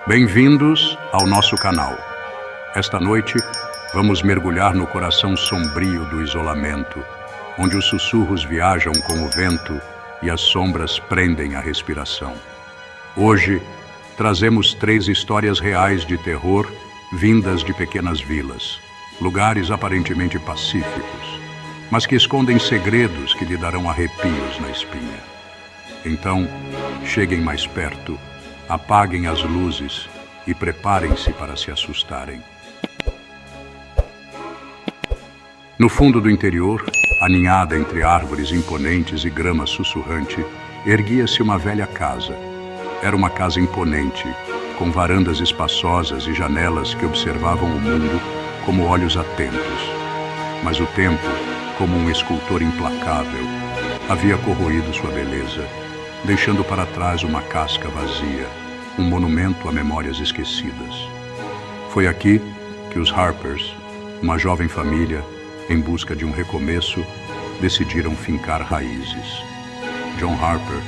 Bem-vindos ao nosso canal. Esta noite, vamos mergulhar no coração sombrio do isolamento, onde os sussurros viajam com o vento e as sombras prendem a respiração. Hoje, trazemos 3 histórias reais de terror vindas de pequenas vilas, lugares aparentemente pacíficos, mas que escondem segredos que lhe darão arrepios na espinha. Então, cheguem mais perto, apaguem as luzes e preparem-se para se assustarem. No fundo do interior, aninhada entre árvores imponentes e grama sussurrante, erguia-se uma velha casa. Era uma casa imponente, com varandas espaçosas e janelas que observavam o mundo como olhos atentos. Mas o tempo, como um escultor implacável, havia corroído sua beleza, deixando para trás uma casca vazia, um monumento a memórias esquecidas. Foi aqui que os Harpers, uma jovem família, em busca de um recomeço, decidiram fincar raízes. John Harper,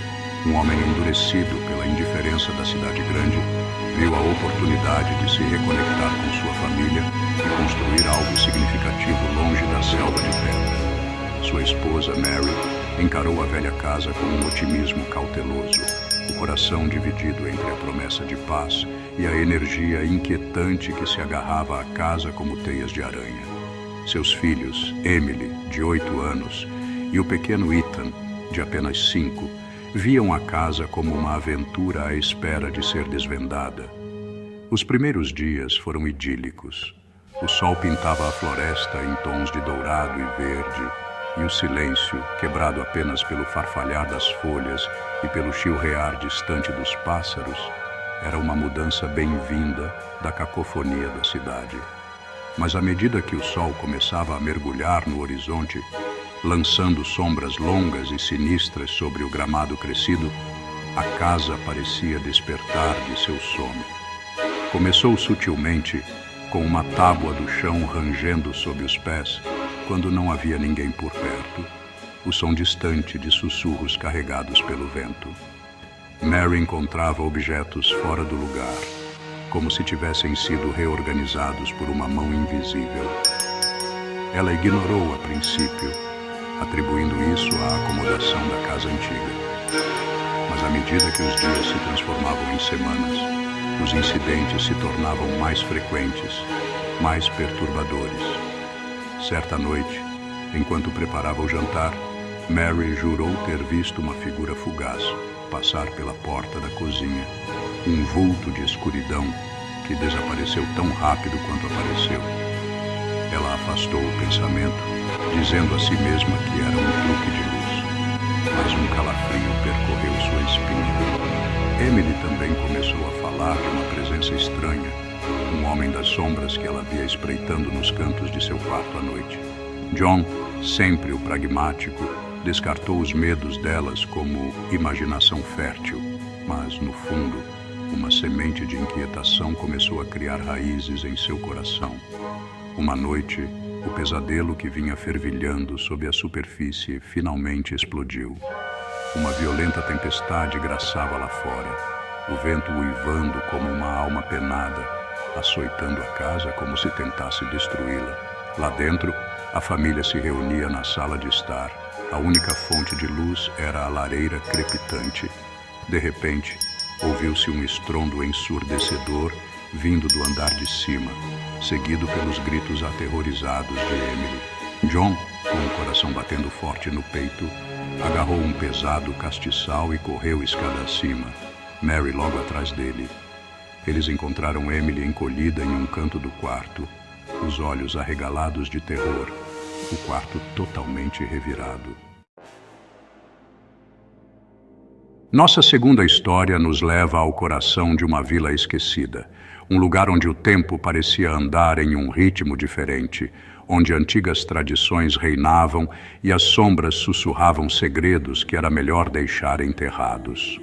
um homem endurecido pela indiferença da cidade grande, viu a oportunidade de se reconectar com sua família e construir algo significativo longe da selva de pedra. Sua esposa, Mary, encarou a velha casa com um otimismo cauteloso, o coração dividido entre a promessa de paz e a energia inquietante que se agarrava à casa como teias de aranha. Seus filhos, Emily, de 8 anos, e o pequeno Ethan, de apenas 5, viam a casa como uma aventura à espera de ser desvendada. Os primeiros dias foram idílicos. O sol pintava a floresta em tons de dourado e verde, e o silêncio, quebrado apenas pelo farfalhar das folhas e pelo chilrear distante dos pássaros, era uma mudança bem-vinda da cacofonia da cidade. Mas à medida que o sol começava a mergulhar no horizonte, lançando sombras longas e sinistras sobre o gramado crescido, a casa parecia despertar de seu sono. Começou sutilmente, com uma tábua do chão rangendo sob os pés, quando não havia ninguém por perto, o som distante de sussurros carregados pelo vento. Mary encontrava objetos fora do lugar, como se tivessem sido reorganizados por uma mão invisível. Ela ignorou a princípio, atribuindo isso à acomodação da casa antiga. Mas à medida que os dias se transformavam em semanas, os incidentes se tornavam mais frequentes, mais perturbadores. Certa noite, enquanto preparava o jantar, Mary jurou ter visto uma figura fugaz passar pela porta da cozinha, um vulto de escuridão que desapareceu tão rápido quanto apareceu. Ela afastou o pensamento, dizendo a si mesma que era um truque de luz, mas um calafrio percorreu sua espinha. Emily também começou a falar de uma presença estranha, um homem das sombras que ela via espreitando nos cantos de seu quarto à noite. John, sempre o pragmático, descartou os medos delas como imaginação fértil, mas, no fundo, uma semente de inquietação começou a criar raízes em seu coração. Uma noite, o pesadelo que vinha fervilhando sob a superfície finalmente explodiu. Uma violenta tempestade graçava lá fora, o vento uivando como uma alma penada, açoitando a casa como se tentasse destruí-la. Lá dentro, a família se reunia na sala de estar. A única fonte de luz era a lareira crepitante. De repente, ouviu-se um estrondo ensurdecedor vindo do andar de cima, seguido pelos gritos aterrorizados de Emily. John, com o coração batendo forte no peito, agarrou um pesado castiçal e correu escada acima, Mary logo atrás dele. Eles encontraram Emily encolhida em um canto do quarto, os olhos arregalados de terror, o quarto totalmente revirado. Nossa segunda história nos leva ao coração de uma vila esquecida, um lugar onde o tempo parecia andar em um ritmo diferente, onde antigas tradições reinavam e as sombras sussurravam segredos que era melhor deixar enterrados.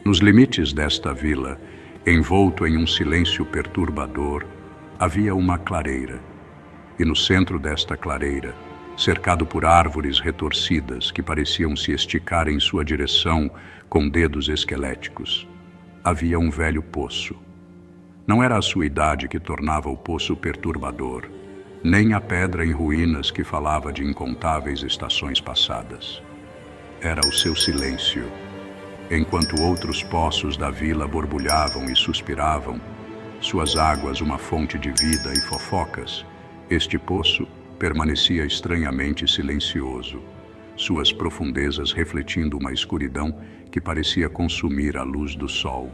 Nos limites desta vila, envolto em um silêncio perturbador, havia uma clareira. E no centro desta clareira, cercado por árvores retorcidas que pareciam se esticar em sua direção com dedos esqueléticos, havia um velho poço. Não era a sua idade que tornava o poço perturbador, nem a pedra em ruínas que falava de incontáveis estações passadas. Era o seu silêncio. Enquanto outros poços da vila borbulhavam e suspiravam, suas águas uma fonte de vida e fofocas, este poço permanecia estranhamente silencioso, suas profundezas refletindo uma escuridão que parecia consumir a luz do sol.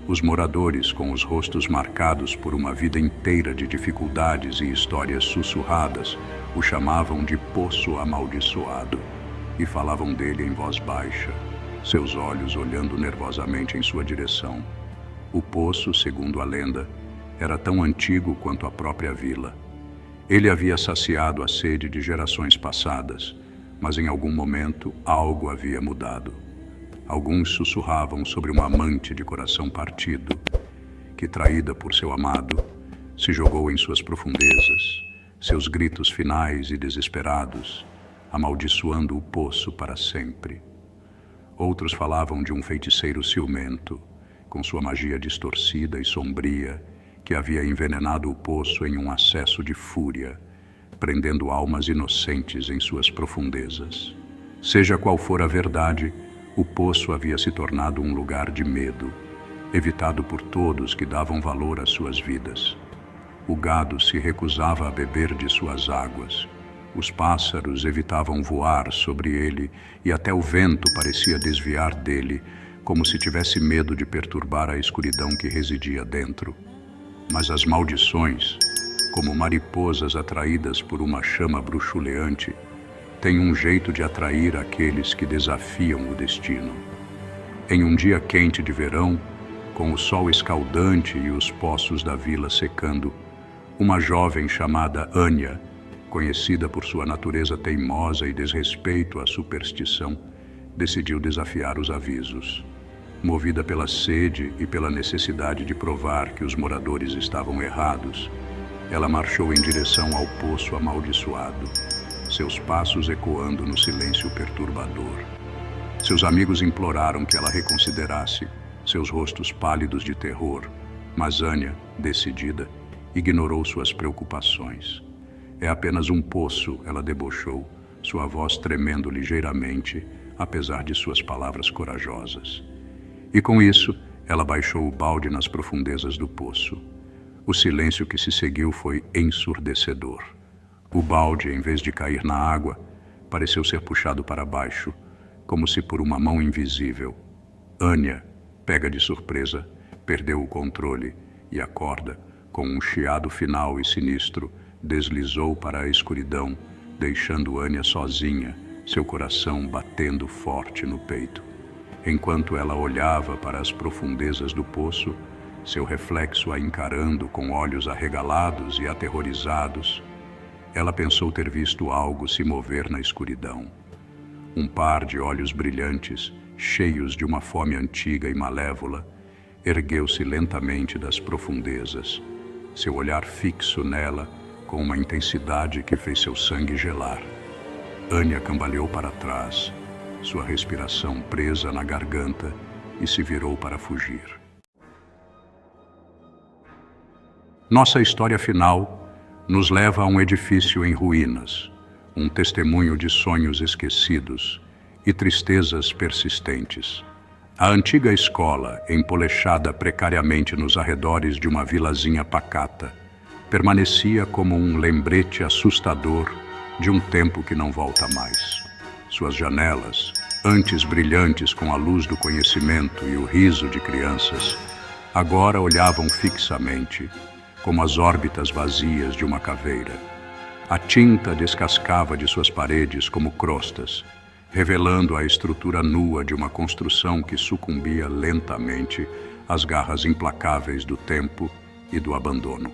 Os moradores, com os rostos marcados por uma vida inteira de dificuldades e histórias sussurradas, o chamavam de Poço Amaldiçoado e falavam dele em voz baixa, seus olhos olhando nervosamente em sua direção. O poço, segundo a lenda, era tão antigo quanto a própria vila. Ele havia saciado a sede de gerações passadas, mas em algum momento algo havia mudado. Alguns sussurravam sobre uma amante de coração partido, que, traída por seu amado, se jogou em suas profundezas, seus gritos finais e desesperados, amaldiçoando o poço para sempre. Outros falavam de um feiticeiro ciumento, com sua magia distorcida e sombria, que havia envenenado o poço em um acesso de fúria, prendendo almas inocentes em suas profundezas. Seja qual for a verdade, o poço havia se tornado um lugar de medo, evitado por todos que davam valor às suas vidas. O gado se recusava a beber de suas águas. Os pássaros evitavam voar sobre ele e até o vento parecia desviar dele, como se tivesse medo de perturbar a escuridão que residia dentro. Mas as maldições, como mariposas atraídas por uma chama bruxuleante, têm um jeito de atrair aqueles que desafiam o destino. Em um dia quente de verão, com o sol escaldante e os poços da vila secando, uma jovem chamada Anya, conhecida por sua natureza teimosa e desrespeito à superstição, decidiu desafiar os avisos. Movida pela sede e pela necessidade de provar que os moradores estavam errados, ela marchou em direção ao poço amaldiçoado, seus passos ecoando no silêncio perturbador. Seus amigos imploraram que ela reconsiderasse, seus rostos pálidos de terror, mas Anya, decidida, ignorou suas preocupações. É apenas um poço, ela debochou, sua voz tremendo ligeiramente, apesar de suas palavras corajosas. E com isso, ela baixou o balde nas profundezas do poço. O silêncio que se seguiu foi ensurdecedor. O balde, em vez de cair na água, pareceu ser puxado para baixo, como se por uma mão invisível. Anya, pega de surpresa, perdeu o controle e a corda, com um chiado final e sinistro, deslizou para a escuridão, deixando Anya sozinha, seu coração batendo forte no peito. Enquanto ela olhava para as profundezas do poço, seu reflexo a encarando com olhos arregalados e aterrorizados, ela pensou ter visto algo se mover na escuridão. Um par de olhos brilhantes, cheios de uma fome antiga e malévola, ergueu-se lentamente das profundezas, seu olhar fixo nela com uma intensidade que fez seu sangue gelar. Anya cambaleou para trás, sua respiração presa na garganta, e se virou para fugir. Nossa história final nos leva a um edifício em ruínas, um testemunho de sonhos esquecidos e tristezas persistentes. A antiga escola, empolechada precariamente nos arredores de uma vilazinha pacata, permanecia como um lembrete assustador de um tempo que não volta mais. Suas janelas, antes brilhantes com a luz do conhecimento e o riso de crianças, agora olhavam fixamente, como as órbitas vazias de uma caveira. A tinta descascava de suas paredes como crostas, revelando a estrutura nua de uma construção que sucumbia lentamente às garras implacáveis do tempo e do abandono.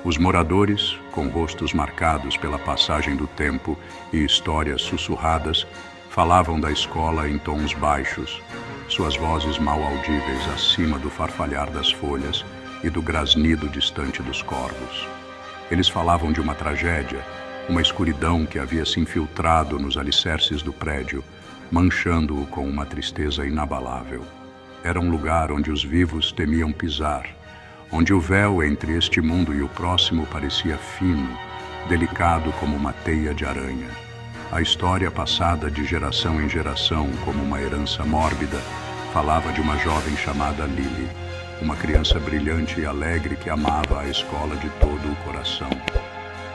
Os moradores, com rostos marcados pela passagem do tempo e histórias sussurradas, falavam da escola em tons baixos, suas vozes mal audíveis acima do farfalhar das folhas e do grasnido distante dos corvos. Eles falavam de uma tragédia, uma escuridão que havia se infiltrado nos alicerces do prédio, manchando-o com uma tristeza inabalável. Era um lugar onde os vivos temiam pisar, onde o véu entre este mundo e o próximo parecia fino, delicado como uma teia de aranha. A história, passada de geração em geração como uma herança mórbida, falava de uma jovem chamada Lily, uma criança brilhante e alegre que amava a escola de todo o coração.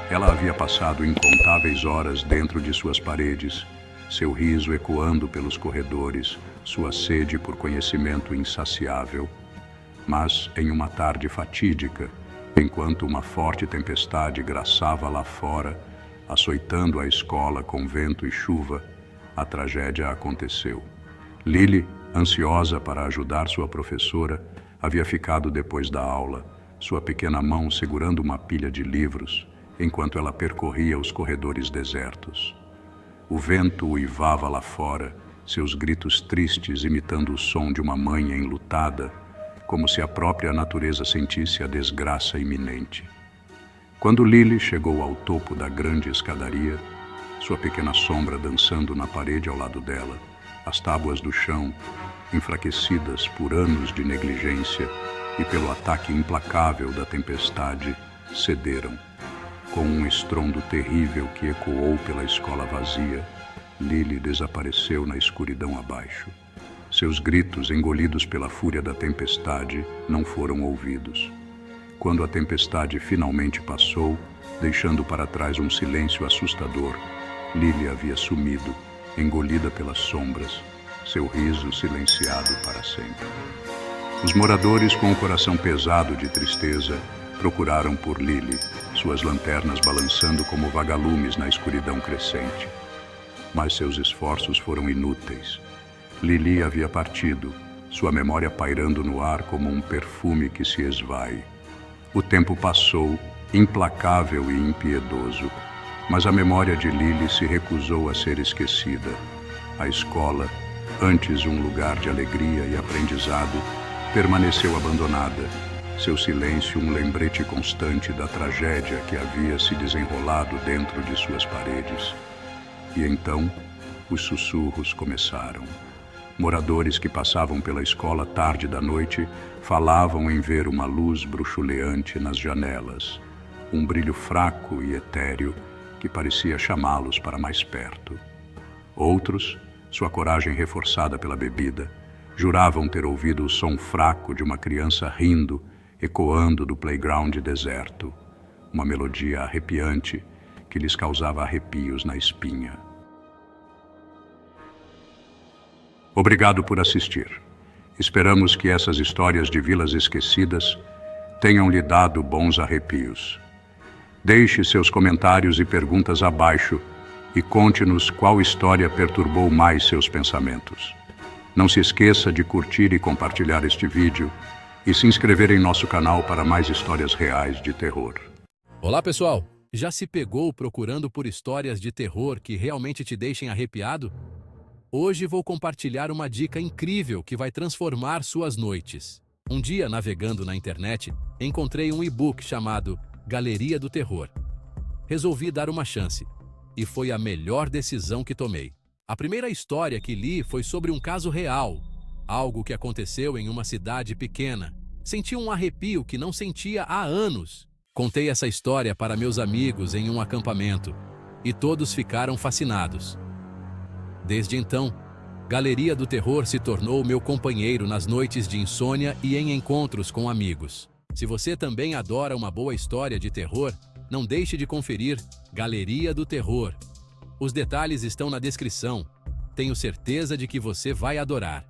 Ela havia passado incontáveis horas dentro de suas paredes, seu riso ecoando pelos corredores, sua sede por conhecimento insaciável. Mas, em uma tarde fatídica, enquanto uma forte tempestade graçava lá fora, açoitando a escola com vento e chuva, a tragédia aconteceu. Lily, ansiosa para ajudar sua professora, havia ficado depois da aula, sua pequena mão segurando uma pilha de livros, enquanto ela percorria os corredores desertos. O vento uivava lá fora, seus gritos tristes imitando o som de uma mãe enlutada, como se a própria natureza sentisse a desgraça iminente. Quando Lily chegou ao topo da grande escadaria, sua pequena sombra dançando na parede ao lado dela, as tábuas do chão, enfraquecidas por anos de negligência e pelo ataque implacável da tempestade, cederam. Com um estrondo terrível que ecoou pela escola vazia, Lily desapareceu na escuridão abaixo. Seus gritos, engolidos pela fúria da tempestade, não foram ouvidos. Quando a tempestade finalmente passou, deixando para trás um silêncio assustador, Lily havia sumido, engolida pelas sombras, seu riso silenciado para sempre. Os moradores, com o coração pesado de tristeza, procuraram por Lily, suas lanternas balançando como vagalumes na escuridão crescente. Mas seus esforços foram inúteis. Lily havia partido, sua memória pairando no ar como um perfume que se esvai. O tempo passou, implacável e impiedoso, mas a memória de Lily se recusou a ser esquecida. A escola, antes um lugar de alegria e aprendizado, permaneceu abandonada, seu silêncio um lembrete constante da tragédia que havia se desenrolado dentro de suas paredes. E então, os sussurros começaram. Moradores que passavam pela escola tarde da noite falavam em ver uma luz bruxuleante nas janelas, um brilho fraco e etéreo que parecia chamá-los para mais perto. Outros, sua coragem reforçada pela bebida, juravam ter ouvido o som fraco de uma criança rindo, ecoando do playground deserto, uma melodia arrepiante que lhes causava arrepios na espinha. Obrigado por assistir. Esperamos que essas histórias de vilas esquecidas tenham lhe dado bons arrepios. Deixe seus comentários e perguntas abaixo e conte-nos qual história perturbou mais seus pensamentos. Não se esqueça de curtir e compartilhar este vídeo e se inscrever em nosso canal para mais histórias reais de terror. Olá, pessoal! Já se pegou procurando por histórias de terror que realmente te deixem arrepiado? Hoje vou compartilhar uma dica incrível que vai transformar suas noites. Um dia, navegando na internet, encontrei um e-book chamado Galeria do Terror. Resolvi dar uma chance, e foi a melhor decisão que tomei. A primeira história que li foi sobre um caso real, algo que aconteceu em uma cidade pequena. Senti um arrepio que não sentia há anos. Contei essa história para meus amigos em um acampamento, e todos ficaram fascinados. Desde então, Galeria do Terror se tornou meu companheiro nas noites de insônia e em encontros com amigos. Se você também adora uma boa história de terror, não deixe de conferir Galeria do Terror. Os detalhes estão na descrição. Tenho certeza de que você vai adorar.